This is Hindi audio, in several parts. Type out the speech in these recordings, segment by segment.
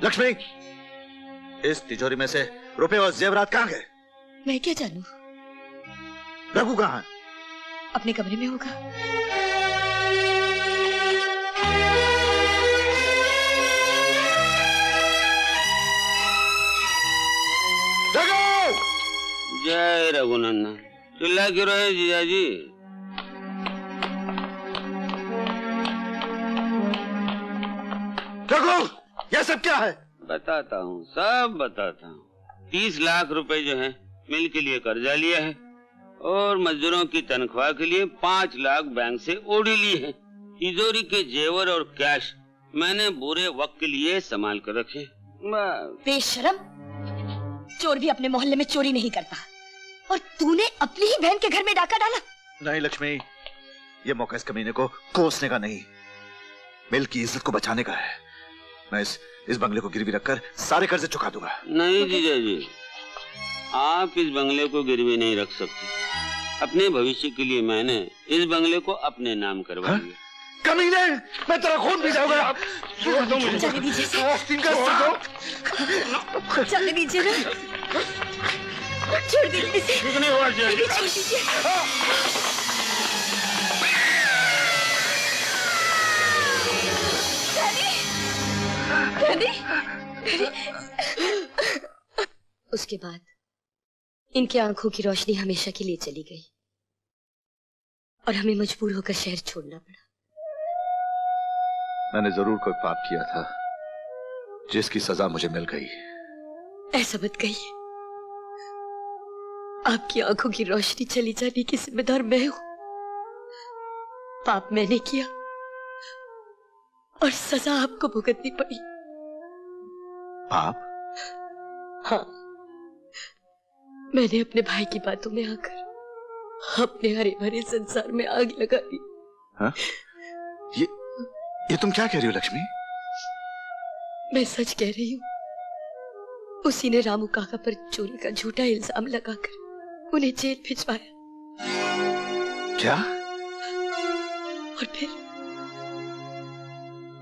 लक्ष्मी, इस तिजोरी में से रुपए और जेवरात कहाँ गए? मैं क्या जानूं? रघु कहाँ है? अपने कमरे में होगा। रघु! जय रघुनंदन। चिल्ला क्यों रहे जीजाजी? रघु, यह सब क्या है? बताता हूँ, सब बताता हूँ। 30 लाख रुपए जो है मिल के लिए कर्जा लिया है और मजदूरों की तनख्वाह के लिए 5 लाख बैंक से ओढ़ी ली है। तिजोरी के जेवर और कैश मैंने बुरे वक्त के लिए संभाल कर रखे। बेशरम, चोर भी अपने मोहल्ले में चोरी नहीं करता और तूने अपनी ही बहन के घर में डाका डाला। नहीं लक्ष्मी, ये मौका इस कमीने को कोसने का नहीं, मिल की इज्जत को बचाने का है। मैं इस बंगले को गिरवी रखकर सारे कर्जे चुका दूंगा। नहीं जीजा जी, आप इस बंगले को गिरवी नहीं रख सकते। अपने भविष्य के लिए मैंने इस बंगले को अपने नाम करवा दिया। कमीने, मैं तेरा खून पी जाऊंगा। जाने दीजिए, जाने दीजिए ना, छोड़ दीजिए, छोड़ दीजिए। उसके बाद इनकी आंखों की रोशनी हमेशा के लिए चली गई और हमें मजबूर होकर शहर छोड़ना पड़ा। मैंने जरूर कोई पाप किया था जिसकी सजा मुझे मिल गई। ऐसा मत कहिए, आपकी आंखों की रोशनी चली जाने की जिम्मेदार मैं हूं। पाप मैंने किया और सजा आपको भुगतनी पड़ी। पाप? हाँ, मैंने अपने भाई की बातों में आकर अपने हरे भरे संसार में आग लगा दी। हाँ? ये तुम क्या कह रही हो लक्ष्मी? मैं सच कह रही हूँ। उसी ने रामू काका पर चोरी का झूठा इल्जाम लगाकर उन्हें जेल भिजवाया। क्या? और फिर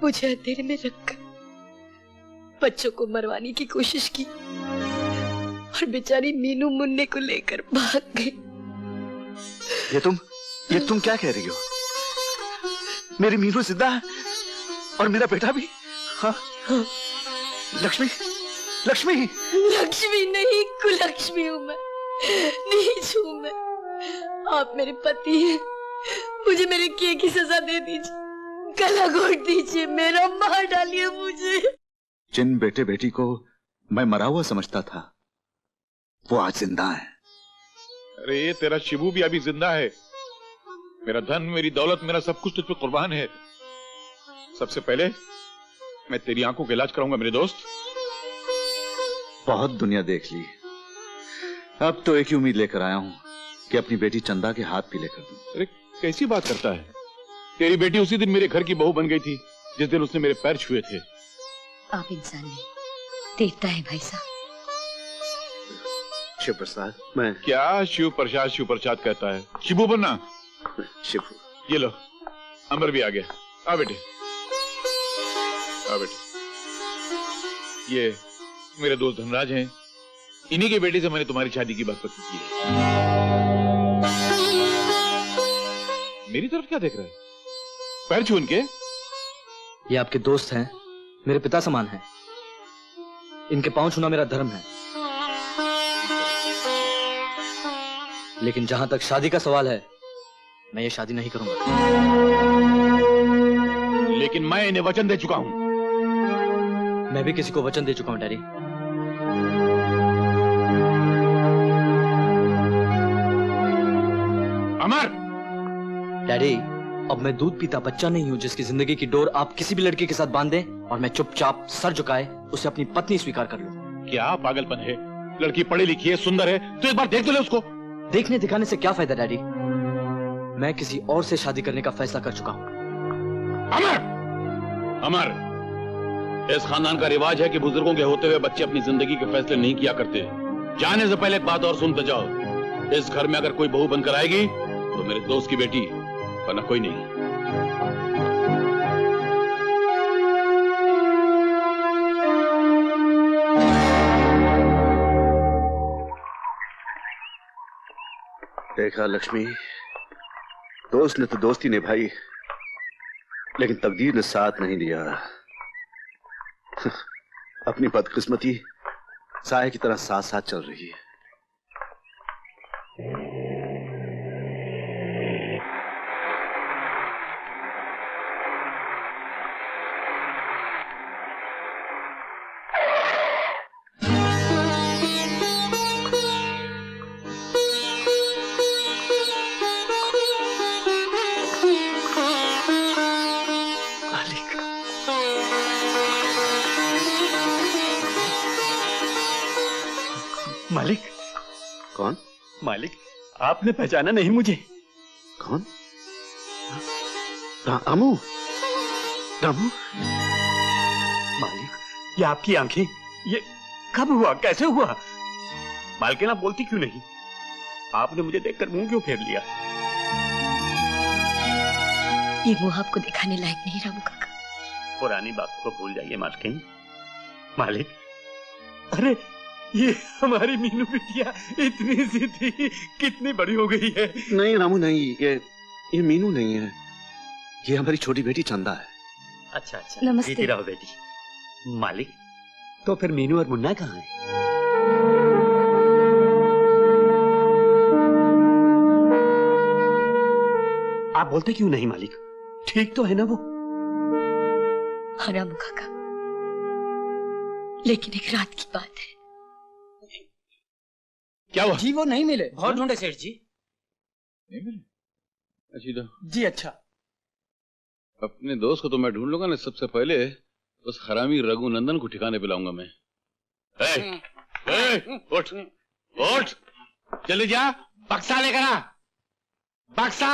मुझे अंधेरे में रखकर बच्चों को मरवाने की कोशिश की और बेचारी मीनू मुन्ने को लेकर भाग गई। ये तुम क्या कह रही हो? मेरी मीनू जिंदा है और मेरा बेटा भी? हाँ? हाँ। लक्ष्मी, लक्ष्मी, लक्ष्मी नहीं, कुलक्ष्मी हूँ मैं, नीच हूँ मैं। आप मेरे पति हैं, मुझे मेरे किए की सजा दे दीजिए, गला घोट दीजिए, मेरा मार डालिए मुझे। जिन बेटे बेटी को मैं मरा हुआ समझता था वो आज जिंदा है। अरे ये तेरा शिबू भी अभी जिंदा है। मेरा धन, मेरी दौलत, मेरा सब कुछ तुझ पे कुर्बान है। सबसे पहले मैं तेरी आंखों का इलाज कराऊंगा मेरे दोस्त। बहुत दुनिया देख ली, अब तो एक ही उम्मीद लेकर आया हूं कि अपनी बेटी चंदा के हाथ पीले कर दूं। अरे कैसी बात करता है? तेरी बेटी उसी दिन मेरे घर की बहू बन गई थी जिस दिन उसने मेरे पैर छुए थे। आप इंसान नहीं, देवता है भाई साहब। शिव प्रसाद, मैं क्या शिव प्रसाद कहता है? शिबू बनना। शिव, ये लो, अमर भी आ गया। आ बेटे, आ बेटे। ये मेरे दोस्त धनराज हैं, इन्हीं के बेटे से मैंने तुम्हारी शादी की बात पक्की की है। मेरी तरफ क्या देख रहा है? पैर छू उनके। ये आपके दोस्त हैं, मेरे पिता समान हैं। इनके पांव छूना मेरा धर्म है। लेकिन जहां तक शादी का सवाल है, मैं ये शादी नहीं करूंगा। लेकिन मैं इन्हें वचन दे चुका हूं। मैं भी किसी को वचन दे चुका हूं डैडी। अमर! डैडी, अब मैं दूध पीता बच्चा नहीं हूं जिसकी जिंदगी की डोर आप किसी भी लड़के के साथ बांध दें और मैं चुपचाप सर झुकाए उसे अपनी पत्नी स्वीकार कर लूं। क्या पागलपन है? लड़की पढ़ी लिखी है, सुंदर है, तो एक बार देख तो ले उसको। देखने दिखाने से क्या फायदा डैडी? मैं किसी और से शादी करने का फैसला कर चुका हूं। अमर! अमर, इस खानदान का रिवाज है कि बुजुर्गों के होते हुए बच्चे अपनी जिंदगी के फैसले नहीं किया करते। जाने से पहले एक बात और सुनते जाओ, इस घर में अगर कोई बहू बनकर आएगी तो मेरे दोस्त की बेटी, वरना कोई नहीं। देखा लक्ष्मी, दोस्त ने तो दोस्ती निभाई, लेकिन तकदीर ने साथ नहीं दिया। अपनी बदकिस्मती साए की तरह साथ साथ चल रही है। मालिक। कौन? मालिक, आपने पहचाना नहीं मुझे? कौन? रामू? रामू? मालिक, ये आपकी आंखें, ये कब हुआ, कैसे हुआ? मालकिन आप बोलती क्यों नहीं? आपने मुझे देखकर मुंह क्यों फेर लिया? ये मुंह आपको दिखाने लायक नहीं रामू काका। पुरानी बातों को भूल जाइए मालकिन। मालिक, अरे ये हमारी मीनू बिटिया इतनी सी थी, कितनी बड़ी हो गई है। नहीं रामू नहीं, ये मीनू नहीं है, ये हमारी छोटी बेटी चंदा है। अच्छा अच्छा, नमस्ते। जीती रहो बेटी। मालिक, तो फिर मीनू और मुन्ना कहाँ हैं? आप बोलते क्यों नहीं मालिक? ठीक तो है ना वो? हाँ रामू काका, लेकिन एक रात की बात है। क्या हुआ? जी वो नहीं मिले, बहुत ढूंढे सेठ जी। नहीं मिले? अच्छा जी अच्छा। अपने दोस्त को तो मैं ढूंढ लूंगा ना, सबसे पहले उस हरामी रघुनंदन को ठिकाने पे लाऊंगा मैं। उठ उठ, जल्दी जा, बक्सा लेकर आ, बक्सा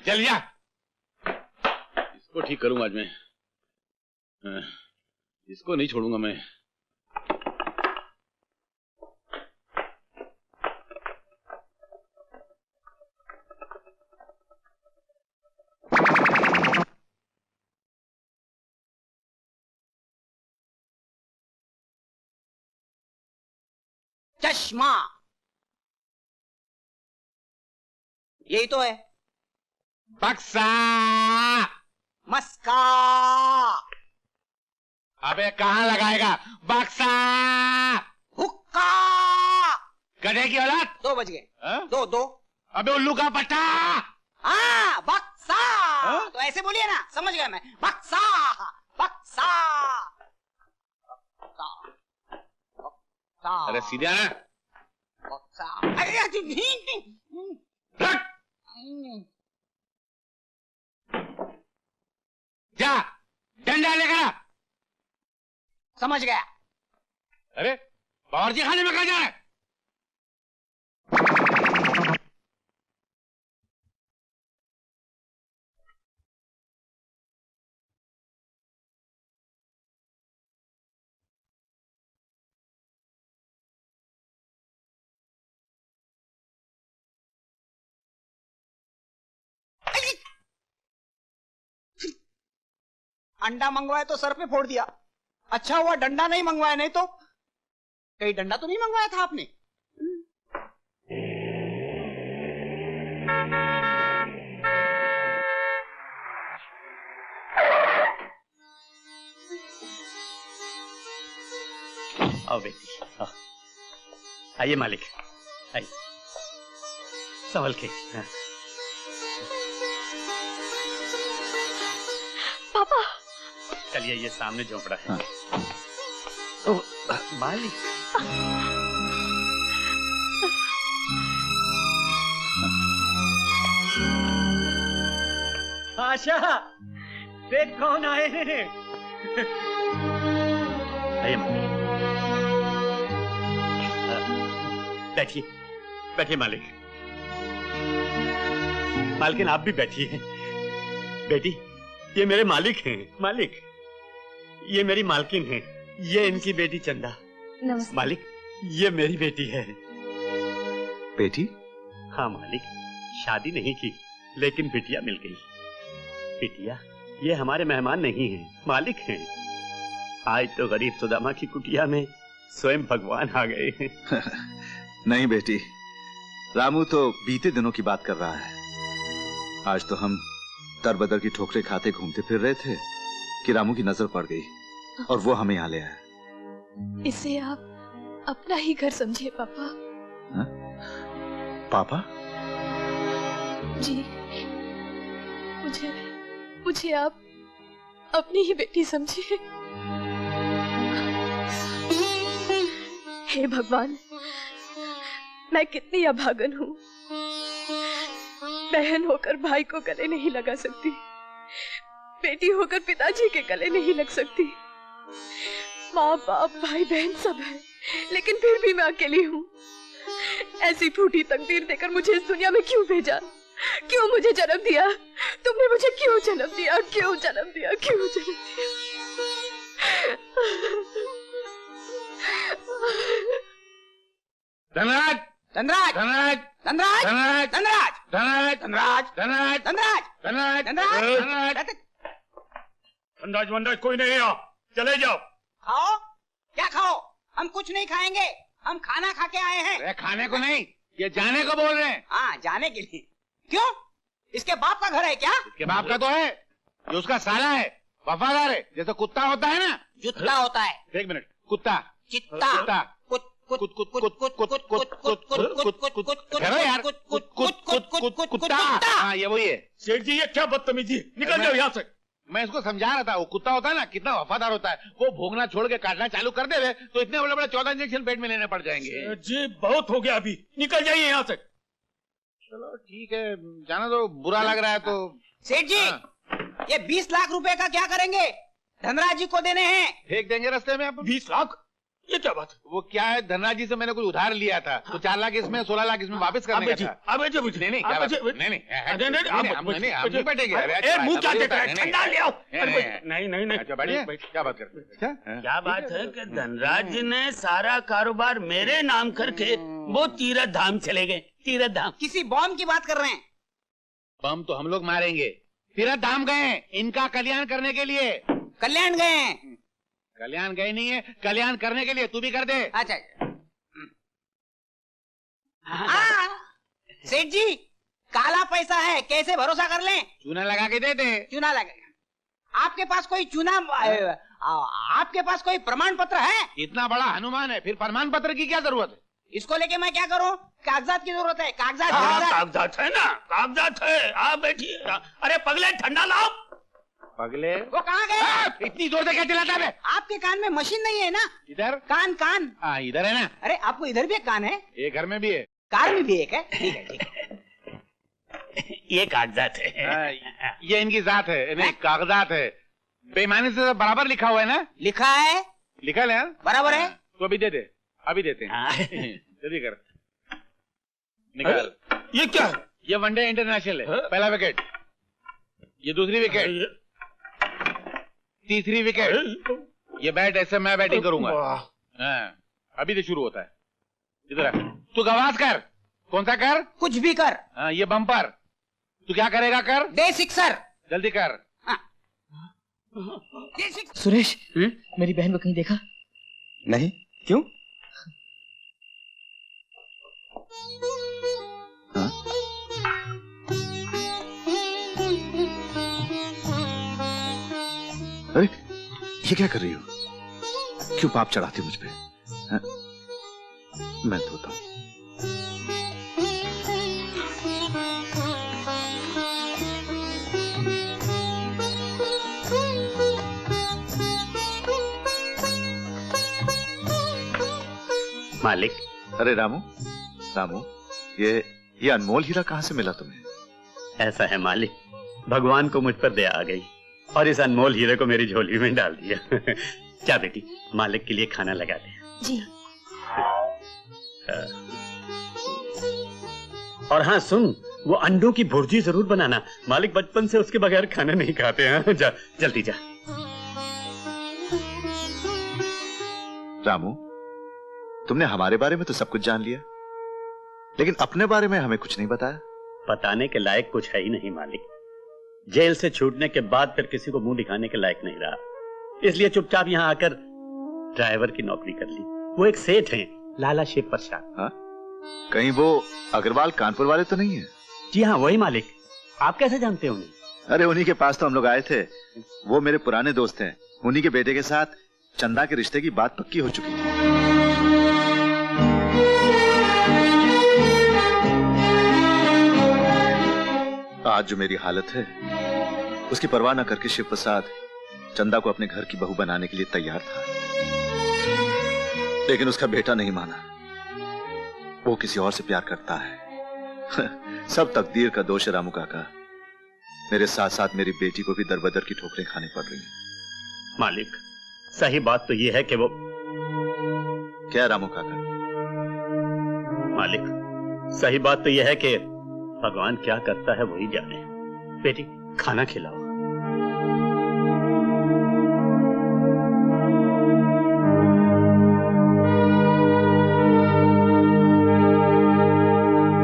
जल्दी जा। इसको ठीक करूंगा आज मैं, इसको नहीं छोड़ूंगा मैं। चश्मा, यही तो है। बक्सा। मस्का। अबे कहाँ लगाएगा बक्सा? हुक्का। गधे की औलाद। 2 बज गए। 2। अबे उल्लू का पट्टा। हाँ बक्सा। तो ऐसे बोलिए ना, समझ गया मैं। बक्सा बक्सा बक्सा। अरे सीधे आना। बक्सा। अरे जा, डंडा लेकर आ। समझ गया। अरे बावर्ची खाने में कहाँ जा रहा है? अंडा मंगवाया तो सर पे फोड़ दिया। अच्छा हुआ डंडा नहीं मंगवाया, नहीं तो कहीं डंडा तो नहीं मंगवाया था आपने? आओ बेटी, आओ। आइए मालिक, आइए, संभल के। हाँ। पापा। चलिए, ये सामने झोंपड़ा है। मालिक। आशा, देख कौन आए हैं। आइए मालिक, बैठिए, बैठिए मालिक। मालकिन आप भी बैठिए। बेटी, ये मेरे मालिक हैं। मालिक, ये मेरी मालकिन है, ये इनकी बेटी चंदा। नमस्ते। मालिक, ये मेरी बेटी है। बेटी? हाँ मालिक, शादी नहीं की, लेकिन बिटिया मिल गई। बिटिया, ये हमारे मेहमान नहीं हैं, मालिक हैं। आज तो गरीब सुदामा की कुटिया में स्वयं भगवान आ गए हैं। नहीं बेटी, रामू तो बीते दिनों की बात कर रहा है। आज तो हम दर बदर की ठोकरें खाते घूमते फिर रहे थे कि रामू की नजर पड़ गई और वो हमें यहाँ ले आया। इसे आप अपना ही घर समझिए पापा। हा? पापा? जी, मुझे आप अपनी ही बेटी समझिए। हे भगवान, मैं कितनी अभागन हूँ। बहन होकर भाई को गले नहीं लगा सकती, बेटी होकर पिताजी के गले नहीं लग सकती। माँ बाप भाई बहन सब है, लेकिन फिर भी मैं अकेली हूँ। ऐसी फूटी तकदीर देकर मुझे इस दुनिया में क्यों भेजा? क्यों मुझे जन्म दिया? तुमने मुझे क्यों जन्म दिया? क्यों जन्म दिया? क्यों जन्म दिया? धनराज, धनराज, धनराज, धनराज, धनराज, धनराज, धनराज, धनराज, धनराज, धनराज, धनराज, धनराज। अंदाज वंदाज कोई नहीं है, चले जाओ। खाओ, क्या खाओ? हम कुछ नहीं खाएंगे, हम खाना खा के आए हैं। अरे खाने को नहीं, ये जाने को बोल रहे हैं। हाँ, जाने के लिए। क्यों? इसके बाप का घर है क्या? इसके बाप का तो है, ये उसका साला है, वफादार है, जैसे कुत्ता होता है ना। जुत्ता होता है। एक मिनट, कुत्ता, चित्ता, कुत्ता, कुत्ता। हाँ, ये वही है। सेठ जी ये क्या बदतमीजी, निकल जाओ यहाँ से। मैं इसको समझा रहा था, वो कुत्ता होता है ना, कितना वफादार होता है। वो भोगना छोड़ के काटना चालू कर दे तो इतने बड़े बड़े 14 इंजेक्शन पेट में लेने पड़ जाएंगे। जी बहुत हो गया, अभी निकल जाइए यहाँ से। चलो ठीक है, जाना तो बुरा लग रहा है तो। सेठ जी, ये 20 लाख रुपए का क्या करेंगे? धनराज जी को देने हैं। फेंक देंगे रास्ते में। 20 लाख? ये क्या बात? वो क्या है, धनराज जी से मैंने कुछ उधार लिया था, तो 4 लाख इसमें, 16 लाख इसमें वापस करने का था। अब नहीं नहीं, क्या बात? नहीं, हम नहीं बैठेंगे। मुंह क्या देता है? ठंडा ले आओ। नहीं नहीं नहीं, अच्छा बैठिए। क्या बात करते? क्या बात है कि धनराज जी ने सारा कारोबार मेरे नाम करके वो तीरथ धाम चले गए। तीरथ धाम? किसी बॉम्ब की बात कर रहे हैं। बम तो हम लोग मारेंगे। तीरथ धाम गए इनका कल्याण करने के लिए। कल्याण गए हैं? कल्याण गए नहीं है, कल्याण करने के लिए। तू भी कर दे। अच्छा। सेठ जी, काला पैसा है, कैसे भरोसा कर लें? चूना लगा के दे दे। चूना लगा? आपके पास कोई चूना, आपके पास कोई प्रमाण पत्र है? इतना बड़ा हनुमान है, फिर प्रमाण पत्र की क्या जरूरत है? इसको लेके मैं क्या करूं? कागजात की जरूरत है। कागजात, कागजात है ना, कागजात है। आप बैठिए। अरे पगले ठंडा लाओ। पगले वो कहाँ गए? इतनी जोर से क्या चिल्लाता है? आपके कान में मशीन नहीं है ना? इधर कान, कान। हाँ इधर है ना। अरे आपको इधर भी एक कान है? ये घर में भी है, कार में भी एक है। ठीक है, ठीक है। ये कागजात है। ये इनकी जात है, नहीं कागजात है। बेईमानी से बराबर लिखा हुआ है ना? लिखा है, लिखा है यार, बराबर है। तो अभी दे दे, अभी देते हैं। जल्दी कर, निकाल। ये क्या है? ये वनडे इंटरनेशनल है। पहला विकेट, ये दूसरी विकेट, तीसरी विकेट। ये बैट ऐसे मैं बैटिंग करूंगा। हाँ, अभी से शुरू होता है। इधर तू गवास कर। कौन सा कर? कुछ भी कर। हाँ, ये बम्पर। तू क्या करेगा? कर दे सिक्सर। जल्दी कर। दे सिक्सर। सुरेश, मेरी बहन को कहीं देखा? नहीं, क्यों? हाँ? अरे ये क्या कर रही हो? क्यों पाप चढ़ाती मुझ पे? हाँ? मैं धोता हूं। मालिक। अरे रामू, रामू, ये अनमोल हीरा कहाँ से मिला तुम्हें? ऐसा है मालिक, भगवान को मुझ पर दया आ गई और इस अनमोल हीरे को मेरी झोली में डाल दिया। क्या बेटी, मालिक के लिए खाना लगा दे। जी। और हाँ सुन, वो अंडों की भुर्जी जरूर बनाना। मालिक बचपन से उसके बगैर खाना नहीं खाते हैं। जा जल्दी जा। रामू, तुमने हमारे बारे में तो सब कुछ जान लिया, लेकिन अपने बारे में हमें कुछ नहीं बताया। बताने के लायक कुछ है ही नहीं मालिक। जेल से छूटने के बाद फिर किसी को मुंह दिखाने के लायक नहीं रहा, इसलिए चुपचाप यहाँ आकर ड्राइवर की नौकरी कर ली। वो एक सेठ हैं, लाला शिव प्रसाद। हाँ? कहीं वो अग्रवाल कानपुर वाले तो नहीं है? जी हाँ, वही मालिक। आप कैसे जानते हैं उन्हें? अरे उन्हीं के पास तो हम लोग आए थे। वो मेरे पुराने दोस्त हैं। उन्हीं के बेटे के साथ चंदा के रिश्ते की बात पक्की हो चुकी थी। आज जो मेरी हालत है उसकी परवाह न करके शिव प्रसाद चंदा को अपने घर की बहू बनाने के लिए तैयार था, लेकिन उसका बेटा नहीं माना। वो किसी और से प्यार करता है। सब तकदीर का दोष है रामू काका। मेरे साथ साथ मेरी बेटी को भी दरबदर की ठोकरें खानी पड़ रही हैं। मालिक, सही बात तो ये है कि वो... क्या रामू काका? मालिक, सही बात तो ये है कि भगवान क्या करता है वही जाने। बेटी, खाना खिलाओ।